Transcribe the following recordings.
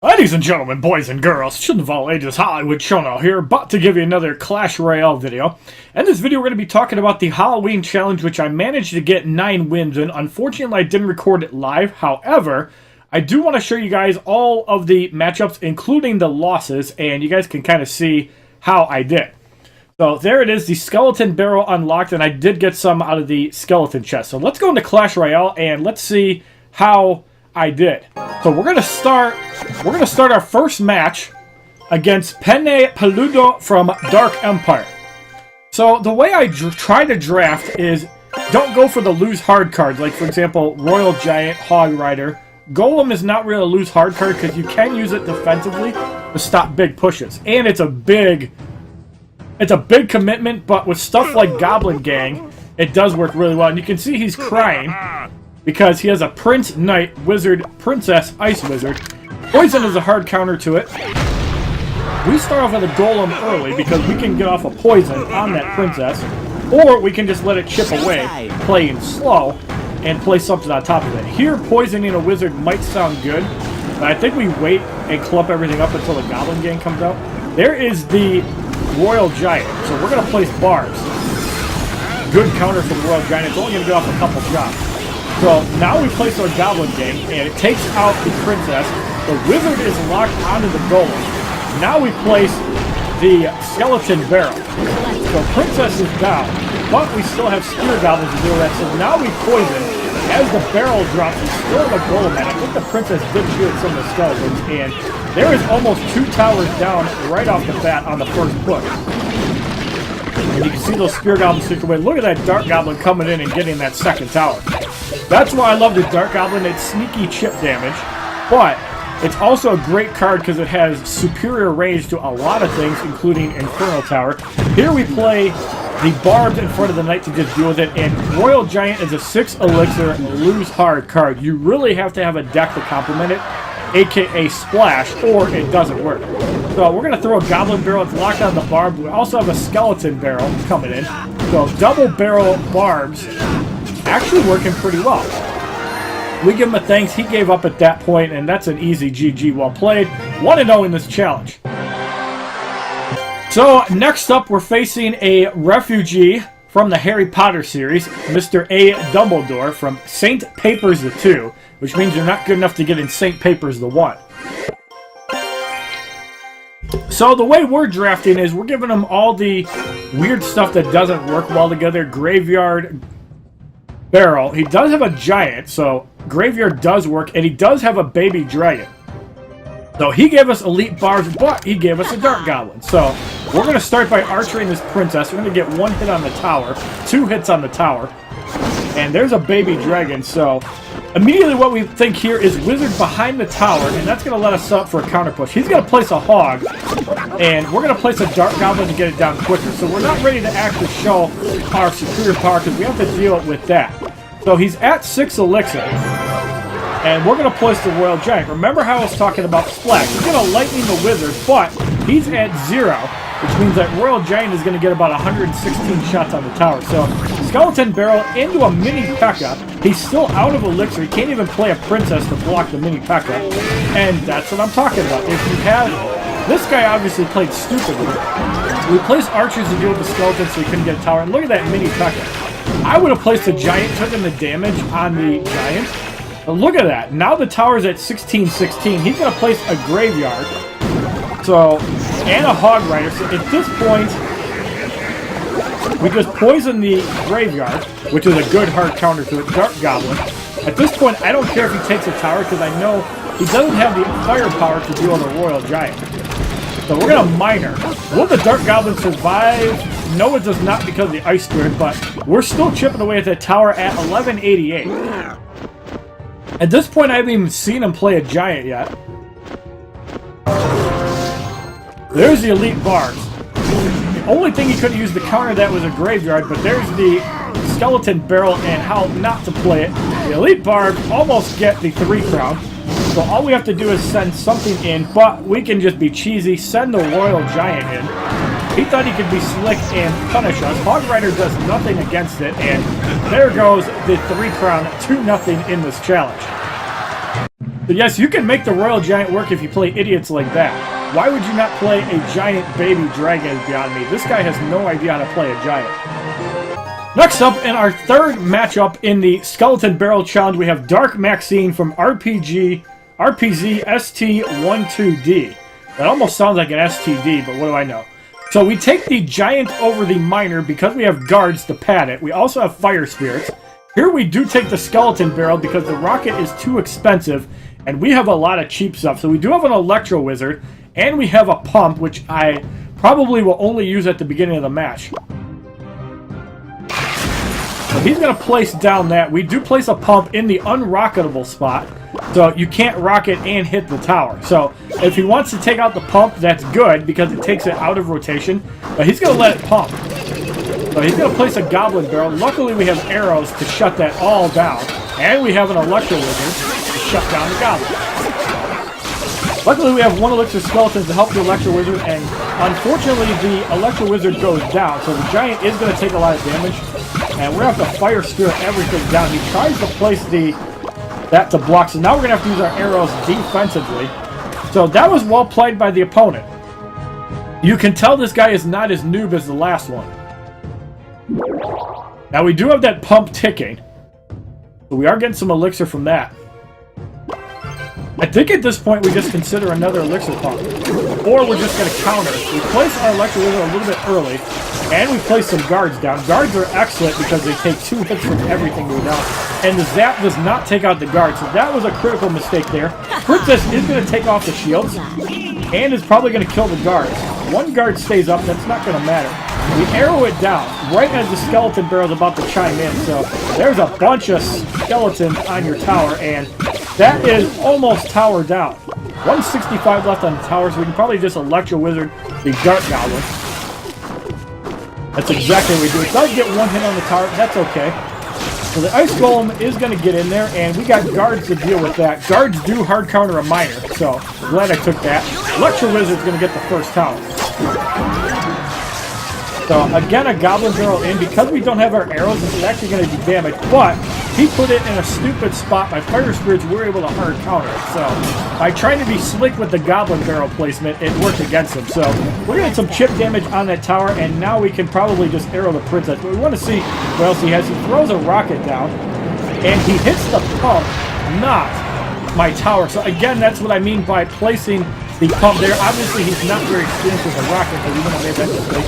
Ladies and gentlemen, boys and girls, children of all ages, HollywoodShono here, about to give you another Clash Royale video. In this video, we're going to be talking about the Halloween challenge, which I managed to get 9 wins in. Unfortunately, I didn't record it live. However, I do want to show you guys all of the matchups, including the losses, and you guys can kind of see how I did. So there it is, the skeleton barrel unlocked, and I did get some out of the skeleton chest. So let's go into Clash Royale, and let's see how I did. So we're gonna start our first match against P.E.K.K.A Peludo from Dark Empire. So the way I try to draft is don't go for the lose hard cards, like for example Royal Giant, Hog Rider. Golem is not really a lose hard card because you can use it defensively to stop big pushes, and it's a big commitment. But with stuff like Goblin Gang, it does work really well, and you can see he's crying because he has a Prince, Knight, Wizard, Princess, Ice Wizard. Poison is a hard counter to it. We start off with a Golem early because we can get off a Poison on that Princess, or we can just let it chip away, playing slow, and play something on top of it. Here, poisoning a Wizard might sound good, but I think we wait and clump everything up until the Goblin Gang comes out. There is the Royal Giant, so we're going to place Barbs. Good counter for the Royal Giant. It's only going to get off a couple shots. So now we place our Goblin Gang, and it takes out the Princess. The Wizard is locked onto the Golem. Now we place the Skeleton Barrel. So Princess is down, but we still have Spear Goblins to deal with that. So now we poison. As the barrel drops, we still have a Golem, and I think the Princess did shield some of the Skeletons, and there is almost 2 towers down right off the bat on the first push. And you can see those Spear Goblins stick away. Look at that Dark Goblin coming in and getting that second tower. That's why I love the Dark Goblin. It's sneaky chip damage, but it's also a great card because it has superior range to a lot of things, including Infernal Tower. Here we play the Barbs in front of the Knight to just deal with it, and Royal Giant is a 6 elixir lose hard card. You really have to have a deck to complement it, aka Splash, or it doesn't work. So we're going to throw a Goblin Barrel. It's locked on the Barb. We also have a Skeleton Barrel coming in. So double barrel Barbs actually working pretty well. We give him a thanks. He gave up at that point, and that's an easy GG. Well played. 1-0 in this challenge. So next up, we're facing a refugee from the Harry Potter series, Mr. A. Dumbledore from St. Papers the 2, which means you're not good enough to get in St. Papers the 1. So the way we're drafting is we're giving him all the weird stuff that doesn't work well together. Graveyard Barrel. He does have a Giant, so Graveyard does work, and he does have a Baby Dragon. So he gave us Elite Barbs, but he gave us a Dark Goblin. So we're going to start by archering this Princess. We're going to get 1 hit on the tower, 2 hits on the tower, and there's a Baby Dragon. So immediately what we think here is Wizard behind the tower, and that's going to let us up for a counter push. He's going to place a Hog, and we're going to place a Dark Goblin to get it down quicker. So we're not ready to actually show our superior power because we have to deal with that. So he's at 6 elixir, and we're going to place the Royal Giant. Remember how I was talking about Splash. He's going to lightning the Wizard, but he's at 0, which means that Royal Giant is going to get about 116 shots on the tower. So Skeleton Barrel into a mini P.E.K.K.A. He's still out of elixir. He can't even play a Princess to block the mini P.E.K.K.A. And that's what I'm talking about. If you have... This guy obviously played stupidly. We placed archers to deal with the skeletons so he couldn't get a tower. And look at that mini P.E.K.K.A. I would have placed a Giant, took him the damage on the Giant. But look at that. Now the tower's at 16-16. He's going to place a Graveyard. So, and a Hog Rider. So at this point, we just poison the Graveyard, which is a good hard counter to a Dark Goblin. At this point, I don't care if he takes a tower because I know he doesn't have the firepower to deal with a Royal Giant. So we're going to Miner. Will the Dark Goblin survive? No, it does not because of the Ice Spirit, but we're still chipping away at the tower at 1188. At this point, I haven't even seen him play a Giant yet. There's the Elite Barbs. The only thing he could have used to counter that was a Graveyard, but there's the Skeleton Barrel and how not to play it. The Elite Barbs almost get the 3 crown. So all we have to do is send something in, but we can just be cheesy, send the Royal Giant in. He thought he could be slick and punish us. Hog Rider does nothing against it, and there goes the 3 crown, 2-0 in this challenge. But yes, you can make the Royal Giant work if you play idiots like that. Why would you not play a giant baby dragon beyond me? This guy has no idea how to play a giant. Next up, in our third matchup in the Skeleton Barrel Challenge, we have Dark Maxine from RPZ ST12D. That almost sounds like an STD, but what do I know? So we take the giant over the minor because we have guards to pad it. We also have fire spirits. Here we do take the skeleton barrel because the rocket is too expensive, and we have a lot of cheap stuff. So we do have an electro wizard, and we have a pump, which I probably will only use at the beginning of the match. So he's going to place down that. We do place a pump in the unrocketable spot, so you can't rocket and hit the tower. So if he wants to take out the pump, that's good because it takes it out of rotation, but he's going to let it pump. So he's going to place a goblin barrel. Luckily we have arrows to shut that all down, and we have an electro wizard to shut down the goblin. Luckily we have one elixir skeleton to help the electro wizard, and unfortunately the electro wizard goes down, so the giant is going to take a lot of damage. And we're going to have to fire spirit everything down. He tries to place that to block. So now we're going to have to use our arrows defensively. So that was well played by the opponent. You can tell this guy is not as noob as the last one. Now we do have that pump ticking. So we are getting some elixir from that. I think at this point we just consider another elixir pump. Or we're just going to counter. We place our electro wizard a little bit early. And we place some guards down. Guards are excellent because they take 2 hits from everything we're down. And the zap does not take out the guards. So that was a critical mistake there. Princess is going to take off the shields. And is probably going to kill the guards. One guard stays up. That's not going to matter. We arrow it down right as the skeleton barrel is about to chime in. So there's a bunch of skeletons on your tower. And that is almost tower down. 165 left on the tower. So we can probably just electro wizard the dart goblin. That's exactly what we do. It does get 1 hit on the tower. That's okay. So the ice golem is going to get in there, and we got guards to deal with that. Guards do hard counter a minor, so glad I took that. Electro wizard's going to get the first tower. So again, a goblin barrel in. Because we don't have our arrows, this is actually going to do damage, but he put it in a stupid spot. My fire spirits were able to hard counter it. So by trying to be slick with the goblin barrel placement, it worked against him. So we're going to get some chip damage on that tower, and now we can probably just arrow the princess. But we want to see what else he has. He throws a rocket down, and he hits the pump, not my tower. So again, that's what I mean by placing the pump there. Obviously, he's not very experienced with a rocket, so we wouldn't have made that mistake.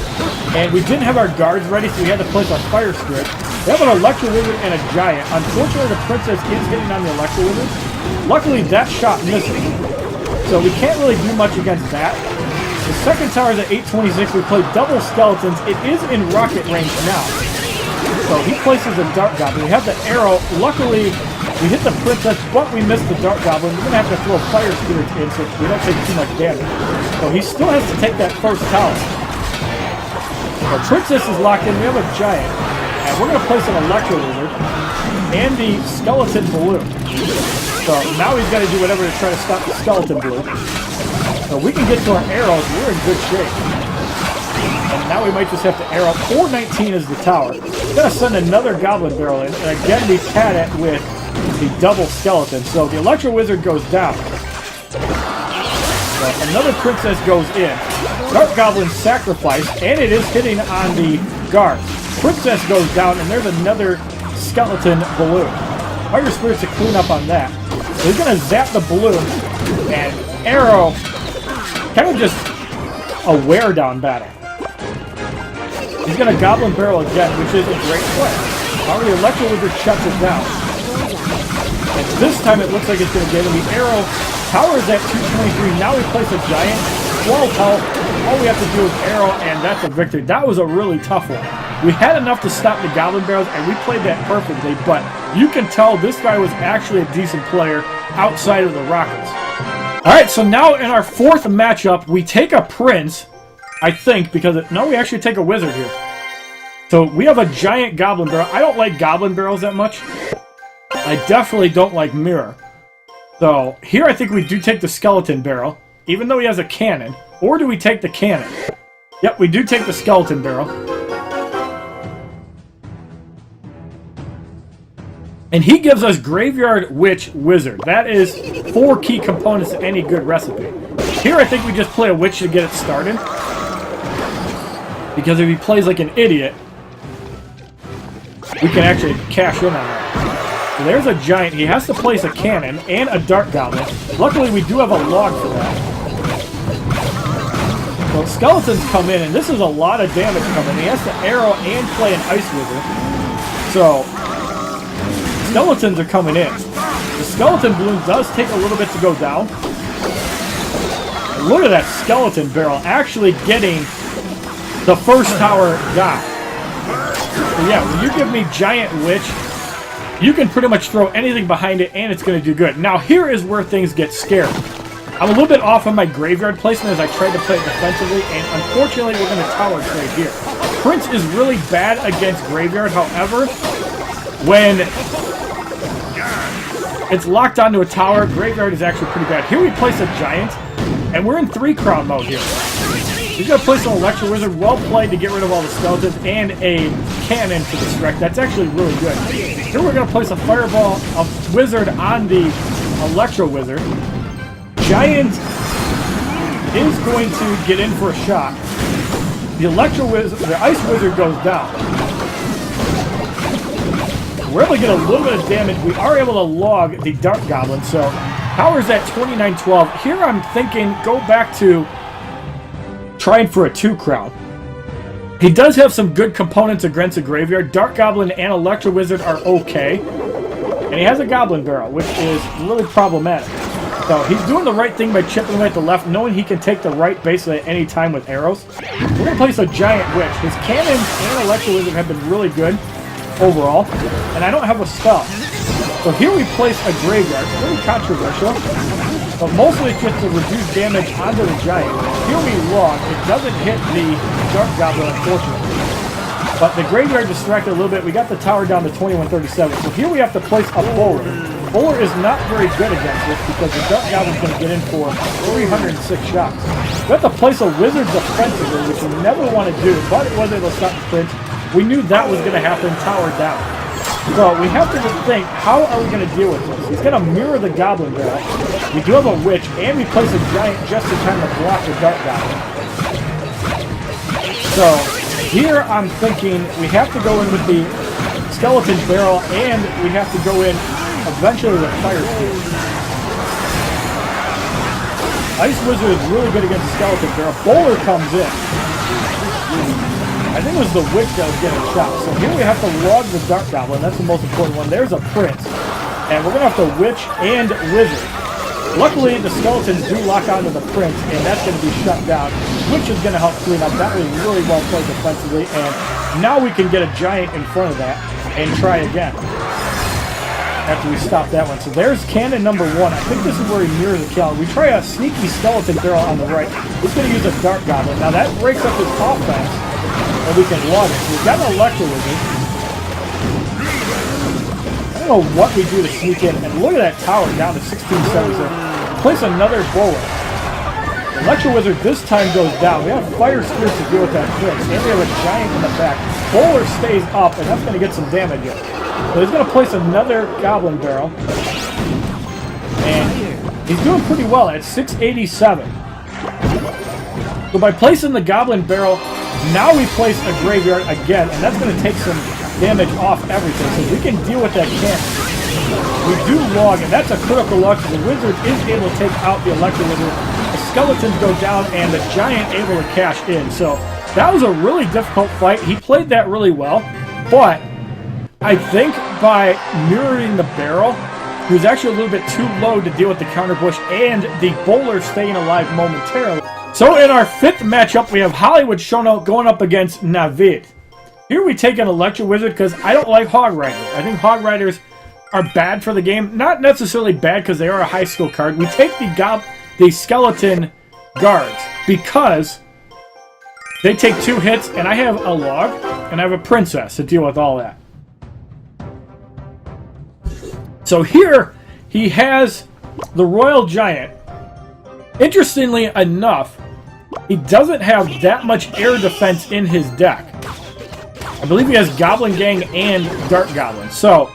And we didn't have our guards ready, so we had to place our fire spirit. We have an electro wizard and a giant. Unfortunately, the princess is getting on the electro wizard. Luckily, that shot misses. So we can't really do much against that. The second tower is at 826. We play double skeletons. It is in rocket range now. So he places a dart goblin. We have the arrow. Luckily, we hit the princess, but we missed the dart goblin. We're going to have to throw fire spirits in so we don't take too much damage. So he still has to take that first tower. The princess is locked in. We have a giant. And we're going to place an electro wizard and the skeleton balloon. So now he's got to do whatever to try to stop the skeleton balloon. So we can get to our arrows. We're in good shape. And now we might just have to arrow. 419 is the tower. We're going to send another goblin barrel in. And again, we pad it with the double skeleton. So the electro wizard goes down. So another princess goes in. Dark goblin sacrifice, and it is hitting on the guard. Princess goes down, and there's another skeleton balloon. Fire spirits to clean up on that. So he's going to zap the balloon, and arrow, kind of just a wear down battle. He's going to goblin barrel again, which is a great play. However, the electro wizard shuts it down. And this time it looks like it's going to get him. The arrow tower is at 223. Now we place a giant. 12 health. All we have to do is arrow, and that's a victory. That was a really tough one. We had enough to stop the goblin barrels, and we played that perfectly, but you can tell this guy was actually a decent player outside of the rockets. Alright, so now in our fourth matchup, we take a prince, I think, because no, we actually take a wizard here. So we have a giant goblin barrel. I don't like goblin barrels that much. I definitely don't like mirror. So here I think we do take the skeleton barrel, even though he has a cannon. Or do we take the cannon? Yep, we do take the skeleton barrel. And he gives us Graveyard, Witch, Wizard. That is 4 key components to any good recipe. Here I think we just play a Witch to get it started. Because if he plays like an idiot, we can actually cash in on that. So there's a Giant. He has to place a Cannon and a Dark Goblin. Luckily we do have a log for that. Well, Skeletons come in, and this is a lot of damage coming. He has to arrow and play an Ice Wizard. So Skeletons are coming in. The Skeleton Balloon does take a little bit to go down. And look at that Skeleton Barrel actually getting the first tower guy. So yeah, when you give me Giant Witch, you can pretty much throw anything behind it and it's going to do good. Now here is where things get scary. I'm a little bit off on my graveyard placement as I tried to play it defensively, and unfortunately we're going to tower trade here. Prince is really bad against graveyard, however, when it's locked onto a tower, graveyard is actually pretty bad. Here we place a Giant, and we're in 3-crown mode here. He's going to place an Electro Wizard, well played to get rid of all the Skeletons, and a Cannon to distract. That's actually really good. Here we're going to place a Fireball, a Wizard on the Electro Wizard. Giant is going to get in for a shot. The Electro Wizard, the Ice Wizard goes down. We're able to get a little bit of damage. We are able to log the Dark Goblin, so power's at 2912. Here I'm thinking go back to trying for a 2-crown. He does have some good components against the graveyard. Dark Goblin and Electro Wizard are okay. And he has a Goblin Barrel, which is really problematic. So he's doing the right thing by chipping away at the left, knowing he can take the right basically at any time with arrows. We're going to place a Giant Witch. His Cannons and Electro Wizard have been really good overall, and I don't have a spell. So here we place a Graveyard. It's really controversial, but mostly it's just to reduce damage onto the Giant. Here we log. It doesn't hit the Dark Goblin, unfortunately. But the Graveyard distracted a little bit. We got the tower down to 2137. So here we have to place a Bowler. Bowler is not very good against this because the Dark Goblin's going to get in for 306 shots. We have to place a Wizard defensively, which we never want to do, but it was able to stop the Prince. We knew that was going to happen, tower down. So we have to just think, how are we going to deal with this? He's going to mirror the Goblin Barrel. We do have a Witch, and we place a Giant just in time to block the Dark Goblin. So here I'm thinking we have to go in with the Skeleton Barrel, and we have to go in eventually with Fire Spear. Ice Wizard is really good against the Skeleton Barrel. Bowler comes in. I think it was the Witch that was getting shot. So here we have to log the Dark Goblin. That's the most important one. There's a Prince. And we're going to have to Witch and Wizard. Luckily, the Skeletons do lock onto the Prince, and that's going to be shut down. Witch is going to help clean up. That was really well played defensively. And now we can get a Giant in front of that and try again after we stop that one. So there's Cannon number 1. I think this is where he mirrors the kill. We try a sneaky Skeleton Barrel on the right. He's going to use a Dark Goblin. Now that breaks up his offense, and we can log it. So we've got an Electro Wizard. I don't know what we do to sneak in. And look at that tower down to 1670. Place another Bowler. Electro Wizard this time goes down. We have Fire Spears to deal with that Prince. And we have a Giant in the back. Bowler stays up, and that's going to get some damage in. So he's going to place another Goblin Barrel. And he's doing pretty well at 687. So by placing the Goblin Barrel, now we place a Graveyard again, and that's going to take some damage off everything. So we can deal with that Cannon. We do log, and that's a critical lock. The Wizard is able to take out the Electro Wizard. The Skeletons go down, and the Giant able to cash in. So that was a really difficult fight. He played that really well, but I think by mirroring the barrel, he was actually a little bit too low to deal with the counter push and the Bowler staying alive momentarily. So in our 5th matchup, we have HollywoodShono going up against Navi. Here we take an Electro Wizard because I don't like Hog Riders. I think Hog Riders are bad for the game. Not necessarily bad because they are a high skill card. We take the Skeleton Guards because they take 2 hits, and I have a Log, and I have a Princess to deal with all that. So here, he has the Royal Giant. Interestingly enough, he doesn't have that much air defense in his deck. I believe he has Goblin Gang and Dark Goblin. So,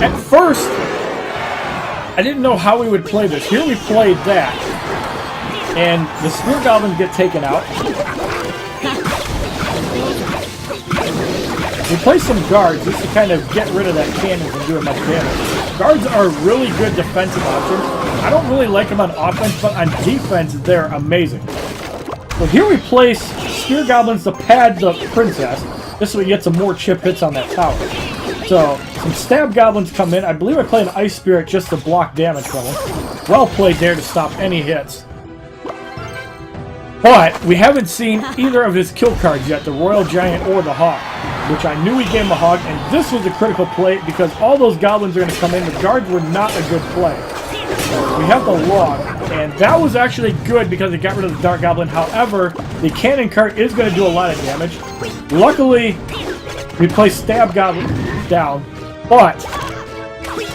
At first, I didn't know how we would play this. Here we played that. And the Spear Goblins get taken out. We play some guards just to kind of get rid of that cannon from doing much damage. Guards are really good defensive options. I don't really like them on offense, but on defense, they're amazing. So here we place Spear Goblins to pad the Princess. This way we get some more chip hits on that tower. So, some Stab Goblins come in. I believe I play an Ice Spirit just to block damage from them. Well played there to stop any hits. But we haven't seen either of his kill cards yet, the Royal Giant or the Hog, which I knew he gave him a Hog, and this was a critical play because all those Goblins are going to come in. The guards were not a good play. We have the Log, and that was actually good because it got rid of the Dark Goblin. However, the Cannon Cart is going to do a lot of damage. Luckily, we play Stab Goblin down, but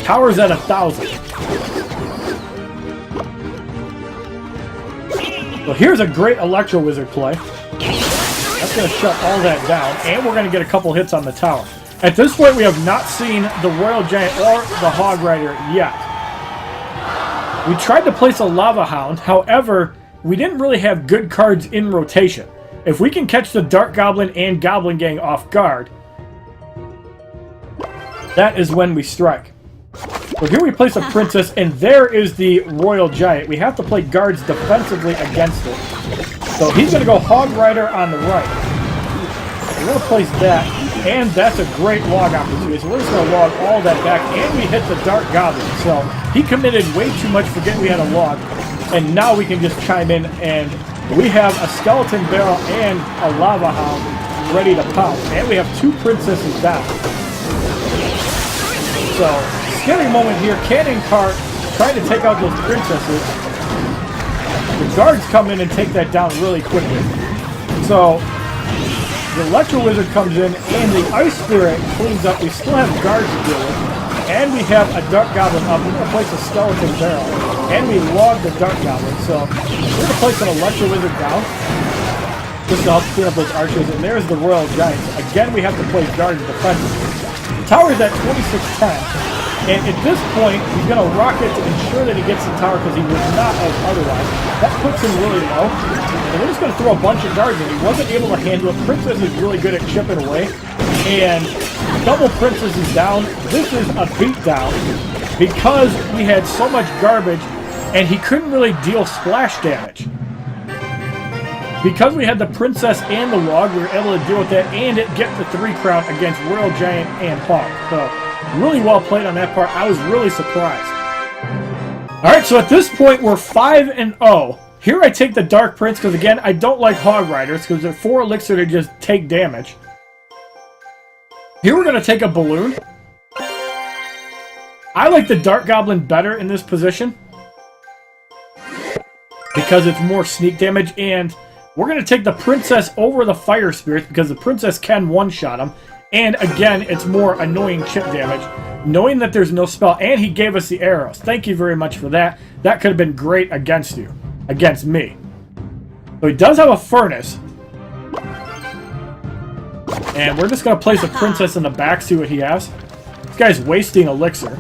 Tower's at 1,000. So here's a great Electro Wizard play. That's going to shut all that down, and we're going to get a couple hits on the tower. At this point, we have not seen the Royal Giant or the Hog Rider yet. We tried to place a Lava Hound, however, we didn't really have good cards in rotation. If we can catch the Dark Goblin and Goblin Gang off guard, that is when we strike. So here we place a Princess, and there is the Royal Giant. We have to play guards defensively against it. So he's going to go Hog Rider on the right. We're going to place that, and that's a great log opportunity. So we're just going to log all that back, and we hit the Dark Goblin. So he committed way too much forgetting we had a log, and now we can just chime in, and we have a Skeleton Barrel and a Lava Hound ready to pounce. And we have 2 Princesses down. So, scary moment here. Cannon Cart trying to take out those Princesses. The guards come in and take that down really quickly. So, the Electro Wizard comes in and the Ice Spirit cleans up. We still have guards to deal with. And we have a Dark Goblin up. We're going to place a Skeleton Barrel. And we log the Dark Goblin. So, we're going to place an Electro Wizard down just to help clean up those archers. And there's the Royal Giant. Again, we have to play guards defensively. Tower's at 2610, and at this point, he's going to rocket to ensure that he gets the tower because he would not have otherwise. That puts him really low, and we're just going to throw a bunch of guards in. He wasn't able to handle it. Princess is really good at chipping away, and double Princess is down. This is a beatdown because we had so much garbage, and he couldn't really deal splash damage. Because we had the Princess and the Log, we were able to deal with that and get the 3 crown against Royal Giant and Hog. So, really well played on that part. I was really surprised. Alright, so at this point, we're 5-0. Here I take the Dark Prince, because again, I don't like Hog Riders, because they're 4 elixir to just take damage. Here we're going to take a Balloon. I like the Dark Goblin better in this position, because it's more sneak damage, and we're going to take the Princess over the Fire Spirits because the Princess can one-shot him. And again, it's more annoying chip damage. Knowing that there's no spell, and he gave us the arrows. Thank you very much for that. That could have been great against you. Against me. So he does have a Furnace. And we're just going to place a Princess in the back, see what he has. This guy's wasting elixir.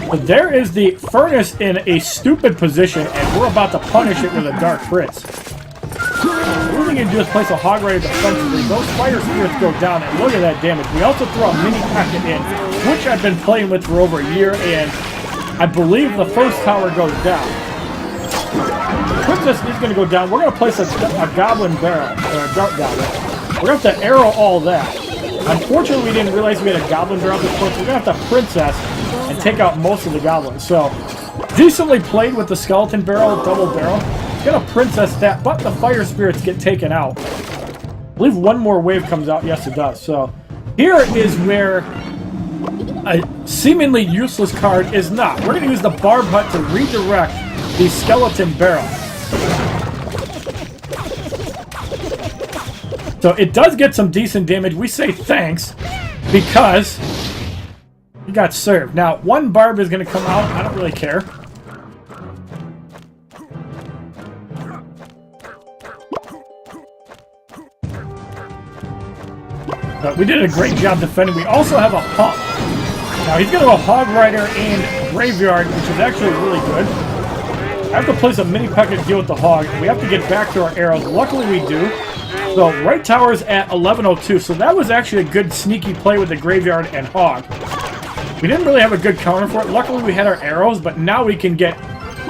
But there is the Furnace in a stupid position, and we're about to punish it with a Dark Prince. What we're going to do is place a Hog Rider defensively. Those Fire Spirits go down, and look at that damage. We also throw a mini packet in, which I've been playing with for over a year, and I believe the first tower goes down. The Princess is going to go down. We're going to place a Goblin Barrel, or a Dark Goblin. We're going to have to arrow all that. Unfortunately, we didn't realize we had a Goblin Barrel at this point, so we're going to have to Princess and take out most of the Goblins. So, decently played with the Skeleton Barrel, double barrel. It's going to Princess that, but the Fire Spirits get taken out. I believe one more wave comes out. Yes, it does. So, here is where a seemingly useless card is not. We're going to use the Barb Hutt to redirect the Skeleton Barrel. So it does get some decent damage. We say thanks because he got served. Now, one Barb is going to come out. I don't really care. But we did a great job defending. We also have a pump. Now he's going to go Hog Rider and Graveyard, which is actually really good. I have to place a mini P.E.K.K.A to deal with the Hog. We have to get back to our arrows. Luckily we do. So right tower's at 1102. So that was actually a good sneaky play with the Graveyard and Hog. We didn't really have a good counter for it. Luckily we had our arrows, but now we can get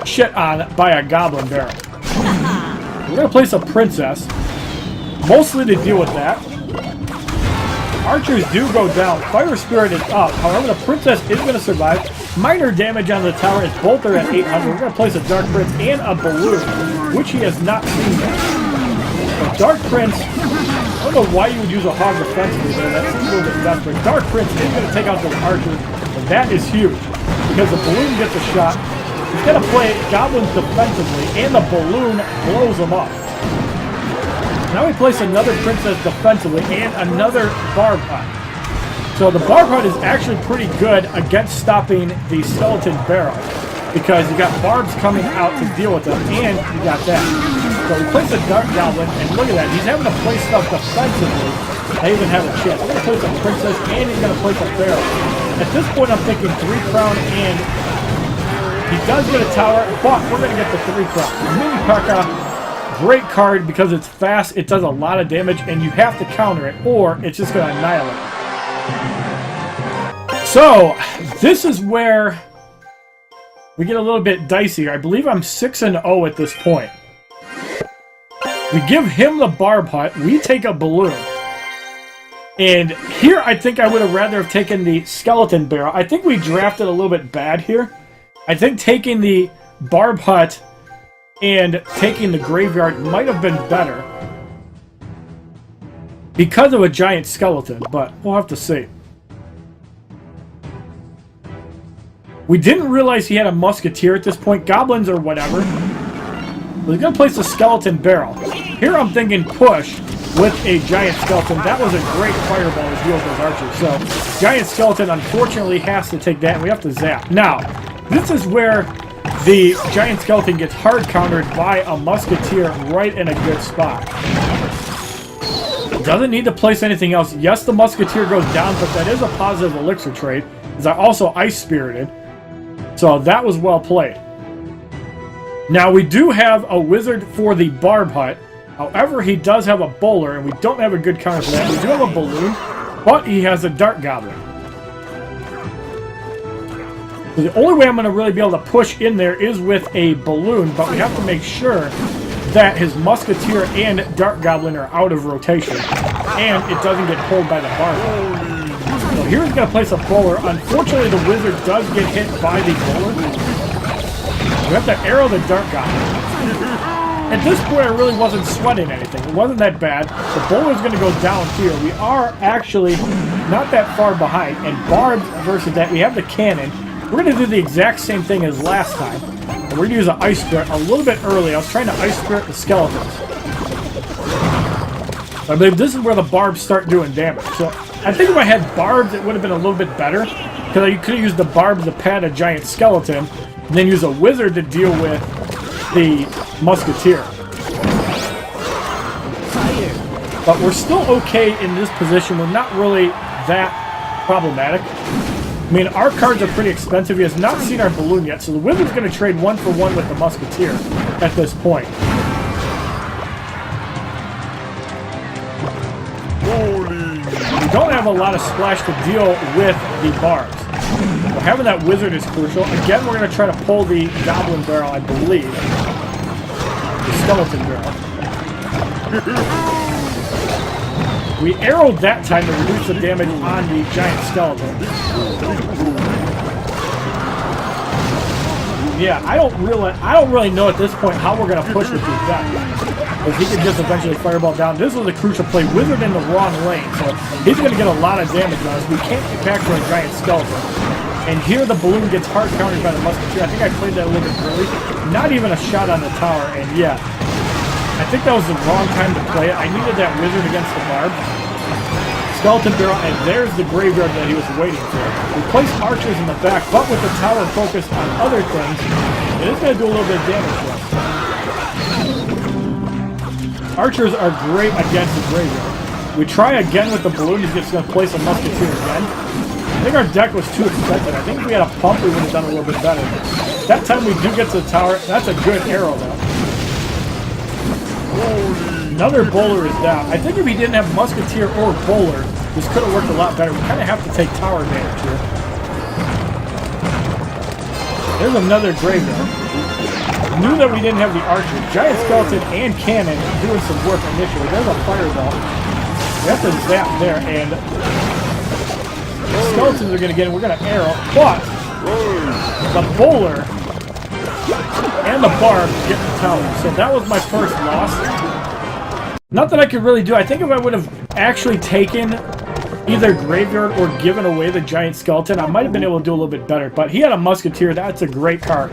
shit on by a Goblin Barrel. We're going to place a Princess, mostly to deal with that. Archers do go down. Fire Spirit is up. However, the Princess is going to survive. Minor damage on the tower as both are at 800. We're going to place a Dark Prince and a Balloon, which he has not seen yet. So Dark Prince, I don't know why you would use a Hog defensively there. That's a little bit desperate. Dark Prince is going to take out those Archers, and that is huge because the Balloon gets a shot. He's going to play Goblins defensively, and the Balloon blows them up. Now we place another Princess defensively and another Barb Hutt. So the Barb Hutt is actually pretty good against stopping the Skeleton Barrel because you got Barbs coming out to deal with them, and you got that. So we place a Dark Goblin, and look at that. He's having to play stuff defensively. I even have a chance. I'm going to place a Princess, and he's going to place a Barrel. At this point, I'm thinking 3 Crown, and he does get a tower, but we're going to get the 3 Crown. Mini P.E.K.K.A. Great card because it's fast, it does a lot of damage, and you have to counter it, or it's just going to annihilate it. So, this is where we get a little bit dicey. I believe I'm 6-0 at this point. We give him the Barb Hutt, we take a Balloon. And here, I think I would have rather have taken the Skeleton Barrel. I think we drafted a little bit bad here. I think taking the Barb Hutt and taking the Graveyard might have been better because of a giant skeleton, but we'll have to see. We didn't realize he had a Musketeer at this point. Goblins or whatever. We're going to place a Skeleton Barrel. Here I'm thinking push with a giant skeleton. That was a great fireball to deal with those archers. So, giant skeleton unfortunately has to take that, and we have to zap. Now, this is where the giant skeleton gets hard countered by a Musketeer right in a good spot. Doesn't need to place anything else. Yes, the Musketeer goes down, but that is a positive elixir trade, as I also Ice Spirited. So that was well played. Now we do have a Wizard for the Barb Hutt. However, he does have a Bowler, and we don't have a good counter for that. We do have a Balloon, but he has a Dark Goblin. So the only way I'm going to really be able to push in there is with a Balloon, but we have to make sure that his Musketeer and Dark Goblin are out of rotation, and it doesn't get pulled by the Barb. So here he's going to place a Bowler. Unfortunately, the Wizard does get hit by the Bowler. We have to arrow the Dark Goblin. At this point, I really wasn't sweating anything. It wasn't that bad. The Bowler's going to go down here. We are actually not that far behind, and Barb versus that, we have the Cannon. We're going to do the exact same thing as last time. And we're going to use an Ice Spirit a little bit early. I was trying to Ice Spirit the Skeletons. I believe this is where the Barbs start doing damage. So I think if I had Barbs, it would have been a little bit better. Because you could have used the Barbs to pad a giant skeleton, and then use a Wizard to deal with the Musketeer. But we're still okay in this position. We're not really that problematic. I mean, our cards are pretty expensive. He has not seen our Balloon yet, so the Wizard's going to trade 1-for-1 with the Musketeer at this point. We don't have a lot of splash to deal with the Barbs. So having that Wizard is crucial. Again, we're going to try to pull the Goblin Barrel, I believe. The Skeleton Barrel. We arrowed that time to reduce the damage on the giant skeleton. Yeah, I don't really know at this point how we're gonna push with the effect. Because he could just eventually fireball down. This was a crucial play. Wizard in the wrong lane, so he's gonna get a lot of damage on us. We can't get back to a giant skeleton. And here the Balloon gets hard countered by the Musketeer. I think I played that a little bit early. Not even a shot on the tower, and yeah. I think that was the wrong time to play it. I needed that Wizard against the Barb. Skeleton Barrel, and there's the Graveyard that he was waiting for. We placed Archers in the back, but with the tower focused on other things, it is going to do a little bit of damage to us. Archers are great against the Graveyard. We try again with the Balloon. He's just going to place a Musketeer again. I think our deck was too expensive. I think if we had a pump, we would have done a little bit better. That time we do get to the tower. That's a good arrow, though. Another bowler is down. I think if he didn't have musketeer or bowler, this could have worked a lot better. We kind of have to take tower damage here. There's another graveyard. Knew that we didn't have the archer. Giant skeleton and cannon doing some work initially. There's a fireball. We have to zap there, and the skeletons are going to get in. We're going to arrow, but the bowler and the barb get the tower. So that was my first loss. Nothing I could really do. I think if I would have actually taken either graveyard or given away the giant skeleton, I might have been able to do a little bit better. But he had a musketeer. That's a great card.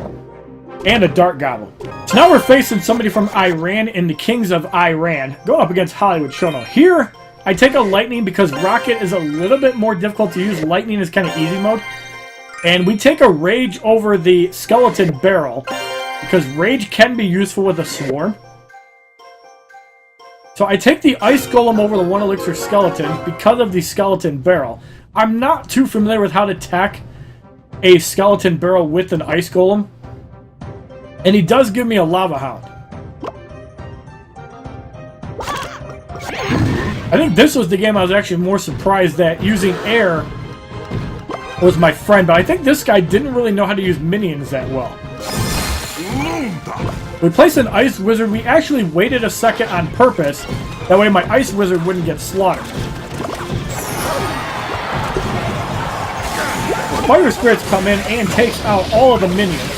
And a dart goblin. So now we're facing somebody from Iran in the Kings of Iran, going up against HollywoodShono. Here, I take a lightning because rocket is a little bit more difficult to use. Lightning is kind of easy mode. And we take a rage over the skeleton barrel because rage can be useful with a swarm. So I take the ice golem over the 1 elixir skeleton because of the skeleton barrel. I'm not too familiar with how to attack a skeleton barrel with an ice golem. And he does give me a Lava Hound. I think this was the game I was actually more surprised that using air was my friend. But I think this guy didn't really know how to use minions that well. We placed an Ice Wizard. We actually waited a second on purpose. That way my Ice Wizard wouldn't get slaughtered. The Fire Spirits come in and takes out all of the minions.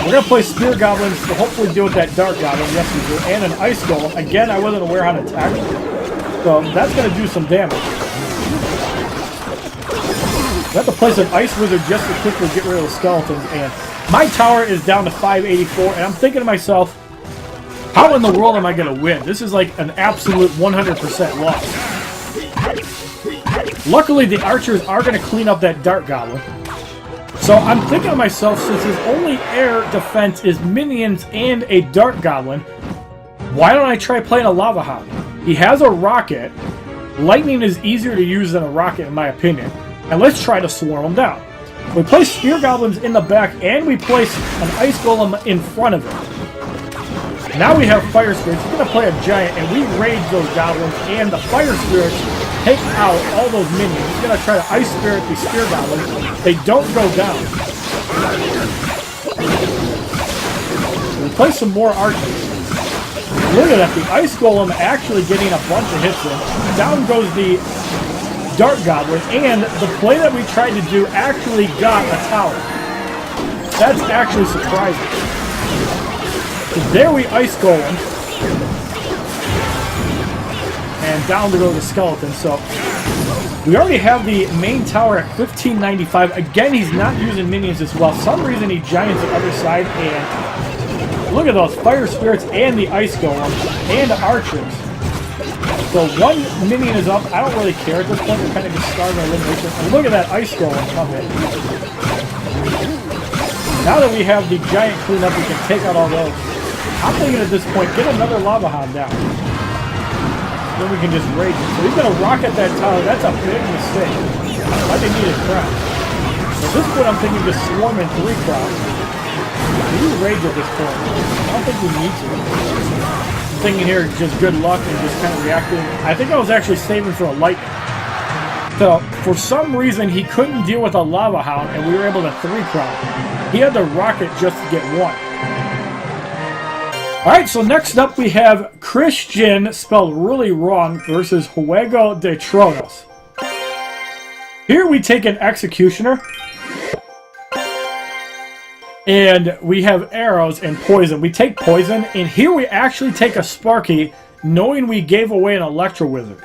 We're going to play Spear Goblins to hopefully deal with that Dark Goblin. Yes, we do. And an Ice Golem. Again, I wasn't aware how to attack. So that's going to do some damage. We have to place an Ice Wizard just to quickly get rid of the skeletons. And my tower is down to 584. And I'm thinking to myself, how in the world am I going to win? This is like an absolute 100% loss. Luckily, the archers are going to clean up that Dark Goblin. So I'm thinking to myself, since his only air defense is minions and a Dark Goblin, why don't I try playing a Lava Hound? He has a rocket. Lightning is easier to use than a rocket, in my opinion. And let's try to swarm him down. We place Spear Goblins in the back, and we place an Ice Golem in front of him. Now we have Fire Spirits. He's going to play a Giant, and we rage those Goblins, and the Fire Spirits take out all those minions. He's going to try to Ice Spirit the Spear Goblins. They don't go down. We play some more archers. Look at that. The Ice Golem actually getting a bunch of hits in. Down goes the Dark Goblin, and the play that we tried to do actually got a tower. That's actually surprising. So there we Ice Golem. And down to go the skeleton. So we already have the main tower at 1595. Again, he's not using minions as well. For some reason he giants the other side, and look at those Fire Spirits and the Ice Golem and archers. So one minion is up. I don't really care at this point. We're kind of just starting elimination. And look at that Ice Golem come in. Now that we have the giant cleanup, we can take out all those. I'm thinking at this point, get another Lava Hound down. Then we can just rage it. So he's going to rocket that tower. That's a big mistake. Why they need a crown? So at this point, I'm thinking just swarm in 3 crowns. We rage at this point. I don't think we need to. I'm thinking here, just good luck and just kind of reacting. I think I was actually saving for a lightning. So, for some reason, he couldn't deal with a Lava Hound, and we were able to 3-crown. He had the rocket just to get 1. Alright, so next up we have Christian, spelled really wrong, versus Juego de Tronos. Here we take an Executioner. And we have arrows and poison. We take poison, and here we actually take a Sparky, knowing we gave away an Electro Wizard.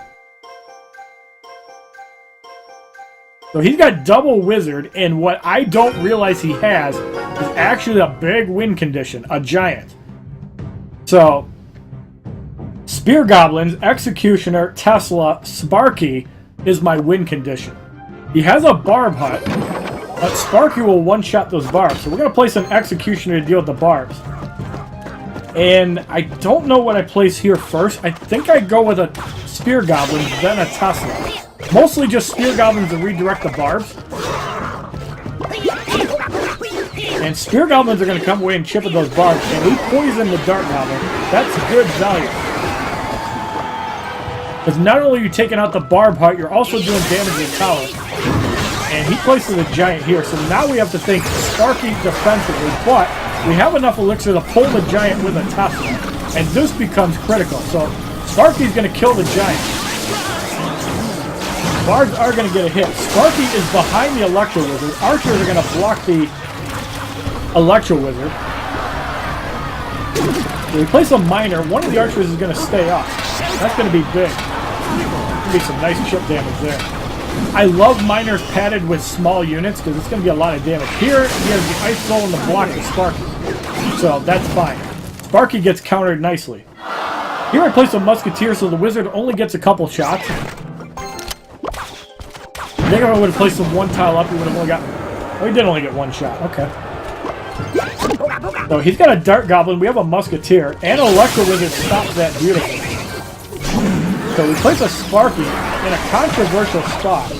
So he's got double Wizard, and what I don't realize he has is actually a big win condition, a Giant. So, Spear Goblins, Executioner, Tesla, Sparky is my win condition. He has a Barb Hutt, but Sparky will one-shot those barbs. So we're going to place an Executioner to deal with the barbs. And I don't know what I place here first. I think I go with a Spear Goblin, then a Tesla. Mostly just spear goblins to redirect the barbs. And spear goblins are going to come away and chip at those barbs. And we poison the dart goblin. That's good value. Because not only are you taking out the Barb Hutt, you're also doing damage to the tower. And he places a giant here. So now we have to think Sparky defensively. But we have enough elixir to pull the giant with a Tesla. And this becomes critical. So Sparky's going to kill the giant. Barbs are going to get a hit. Sparky is behind the Electro Wizard. Archers are going to block the Electro Wizard. We place a miner. One of the archers is going to stay up. That's going to be big. Going to be some nice chip damage there. I love miners padded with small units because it's going to be a lot of damage. Here, he has the Ice Golem to block the Sparky. So that's fine. Sparky gets countered nicely. Here I place a Musketeer so the Wizard only gets a couple shots. I think if I would have placed him one tile up, he would have only got... Oh, he did only get one shot. Okay. So he's got a Dart Goblin, we have a Musketeer, and an Electro Wizard stops that beautifully. So we place a Sparky in a controversial spot.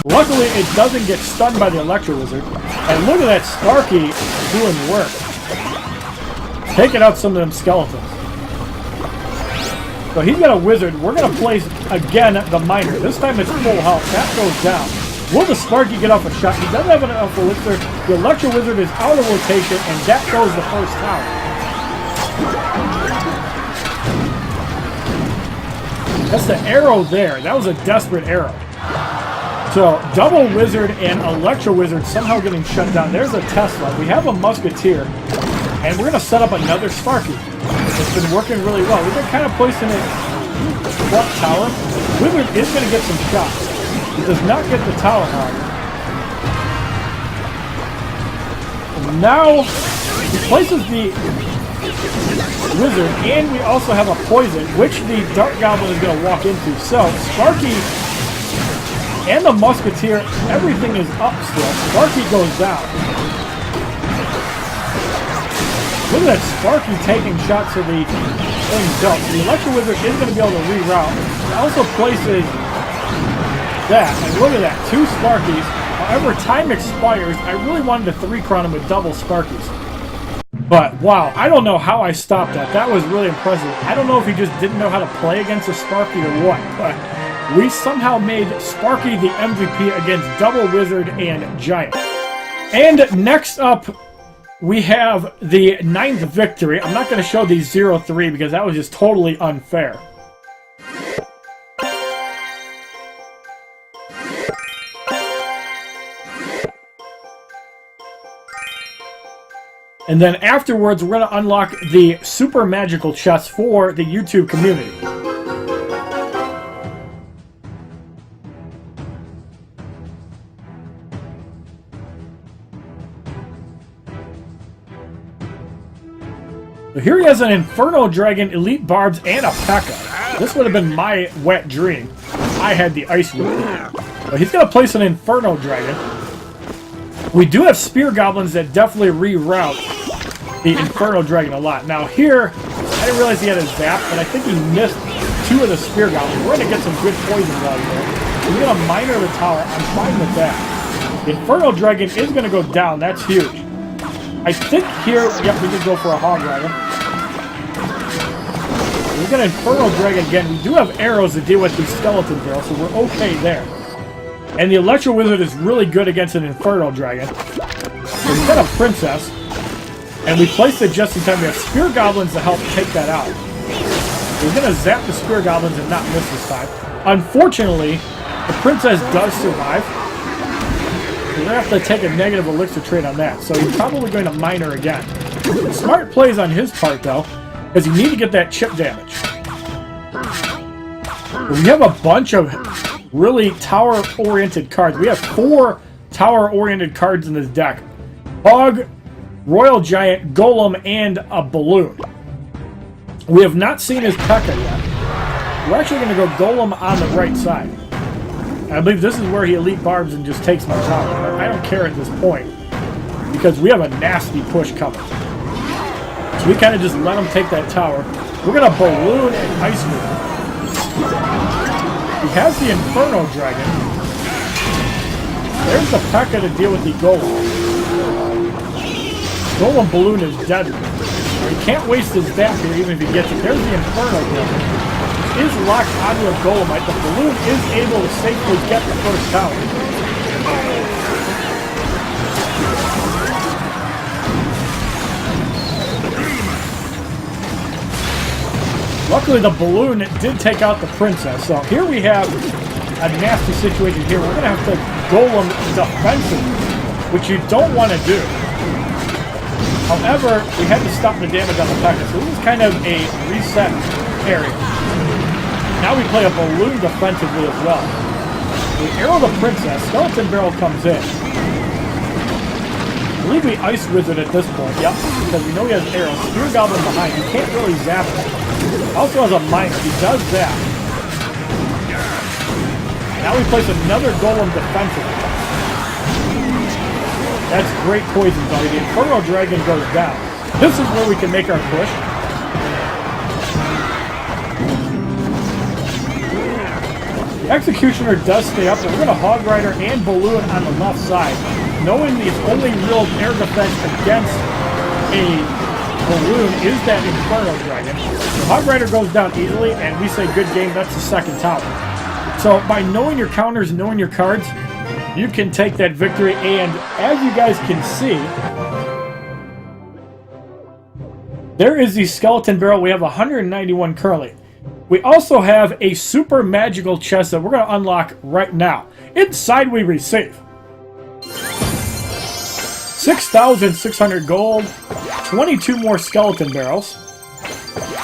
Luckily, it doesn't get stunned by the Electro Wizard. And look at that Sparky doing work. Taking out some of them skeletons. So he's got a Wizard. We're going to place, again, the Miner. This time it's full health. That goes down. Will the Sparky get off a shot? He doesn't have enough elixir. The Electro Wizard is out of rotation, and that goes the first tower. That's the arrow there. That was a desperate arrow. So, double Wizard and Electro Wizard somehow getting shut down. There's a Tesla. We have a Musketeer, and we're going to set up another Sparky. It's been working really well. We've been kind of placing it front tower. Wizard is going to get some shots. He does not get the tower, however. And now, he places the Wizard, and we also have a Poison, which the Dart Goblin is going to walk into. So, Sparky and the Musketeer, everything is up still. Sparky goes down. Look at that Sparky taking shots of the things up. The Electro Wizard is going to be able to reroute. It also places that, and look at that, 2 Sparkies. However, time expires. I really wanted to 3-crown him with double Sparkies. But, wow, I don't know how I stopped that. That was really impressive. I don't know if he just didn't know how to play against a Sparky or what, but we somehow made Sparky the MVP against double Wizard and Giant. And next up, we have the 9th victory. I'm not going to show the 0-3 because that was just totally unfair. And then afterwards, we're going to unlock the super magical chest for the YouTube community. So here he has an Infernal Dragon, Elite Barbs, and a P.E.K.K.A. This would have been my wet dream. I had the Ice Wizard. But he's going to place an Infernal Dragon. We do have Spear Goblins that definitely reroute the Infernal Dragon a lot. Now here, I didn't realize he had a Zap, but I think he missed 2 of the Spear Goblins. We're going to get some good poison value there. We're going to miner the tower. I'm fine with that. The Infernal Dragon is going to go down. That's huge. I think here, yep, we can go for a Hog Dragon. We're going to Infernal Dragon again. We do have arrows to deal with these skeleton barrels, so we're okay there. And the Electro Wizard is really good against an Infernal Dragon. So we've got a Princess. And we placed it just in time. We have Spear Goblins to help take that out. We're going to zap the Spear Goblins and not miss this time. Unfortunately, the Princess does survive. We're going to have to take a negative elixir trade on that. So he's probably going to miner again. Smart plays on his part, though, because you need to get that chip damage. We have a bunch of really tower-oriented cards. We have 4 tower-oriented cards in this deck. Hog, Royal Giant, Golem, and a Balloon. We have not seen his P.E.K.K.A. yet. We're actually going to go Golem on the right side. I believe this is where he Elite Barbs and just takes my tower. But I don't care at this point, because we have a nasty push coming. So we kind of just let him take that tower. We're going to Balloon and Ice Move. He has the Infernal Dragon. There's the P.E.K.K.A to deal with the Golem. Golem Balloon is deadly. He can't waste his bat here even if he gets it. There's the Infernal Dragon. Is locked onto a Golemite. The balloon is able to safely get the first tower. Luckily, the balloon did take out the princess. So here we have a nasty situation here. We're going to have to golem defensively, which you don't want to do. However, we had to stop the damage on the P.E.K.K.A. So this is kind of a reset area. Now we play a balloon defensively as well. We arrow the princess. Skeleton Barrel comes in. I believe we Ice Wizard at this point. Yep, because we know he has arrows. Spear Goblin behind. You can't really zap him. Also has a miner. He does that. Now we place another Golem defensively. That's great poison value. The Infernal Dragon goes down. This is where we can make our push. The Executioner does stay up, but we're going to Hog Rider and Balloon on the left side. Knowing the only real air defense against a balloon is that Infernal Dragon. The Hog Rider goes down easily, and we say good game, that's the second tower. So by knowing your counters, knowing your cards, you can take that victory, and as you guys can see, there is the Skeleton Barrel. We have 191 currently. We also have a super magical chest that we're going to unlock right now. Inside we receive 6,600 gold, 22 more Skeleton Barrels.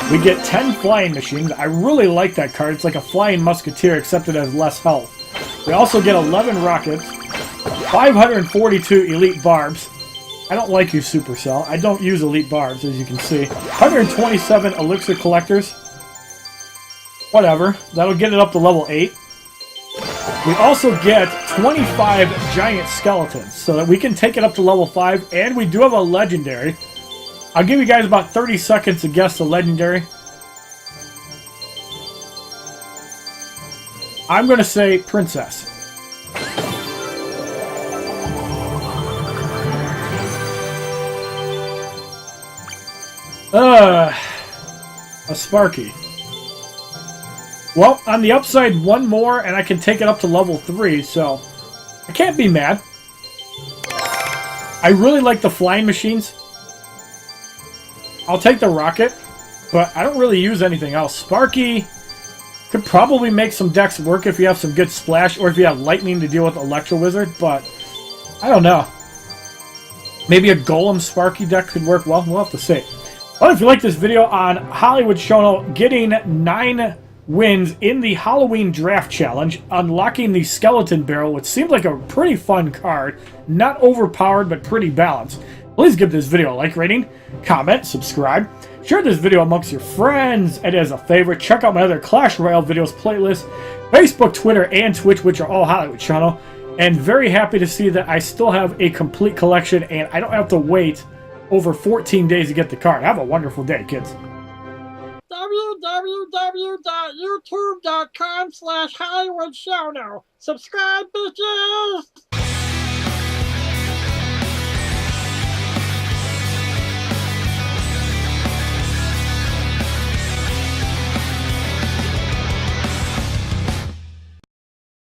We get 10 Flying Machines. I really like that card. It's like a Flying Musketeer, except it has less health. We also get 11 Rockets, 542 Elite Barbs. I don't like you, Supercell. I don't use Elite Barbs, as you can see. 127 Elixir Collectors. Whatever. That'll get it up to level 8. We also get 25 Giant Skeletons, so that we can take it up to level 5, and we do have a Legendary. I'll give you guys about 30 seconds to guess the Legendary. I'm going to say Princess. A Sparky. Well, on the upside, one more, and I can take it up to level 3, so I can't be mad. I really like the Flying Machines. I'll take the Rocket, but I don't really use anything else. Sparky could probably make some decks work if you have some good Splash, or if you have Lightning to deal with Electro Wizard, but I don't know. Maybe a Golem Sparky deck could work well. We'll have to see. But if you like this video on HollywoodShono getting 9 wins in the Halloween Draft Challenge, unlocking the Skeleton Barrel, which seems like a pretty fun card, not overpowered but pretty balanced, please give this video a like rating, comment, subscribe, share this video amongst your friends, and as a favor, check out my other Clash Royale videos playlist, Facebook, Twitter, and Twitch, which are all HollywoodShono, and very happy to see that I still have a complete collection and I don't have to wait over 14 days to get the card. Have a wonderful day, kids. www.youtube.com/HollywoodShono. Subscribe, bitches!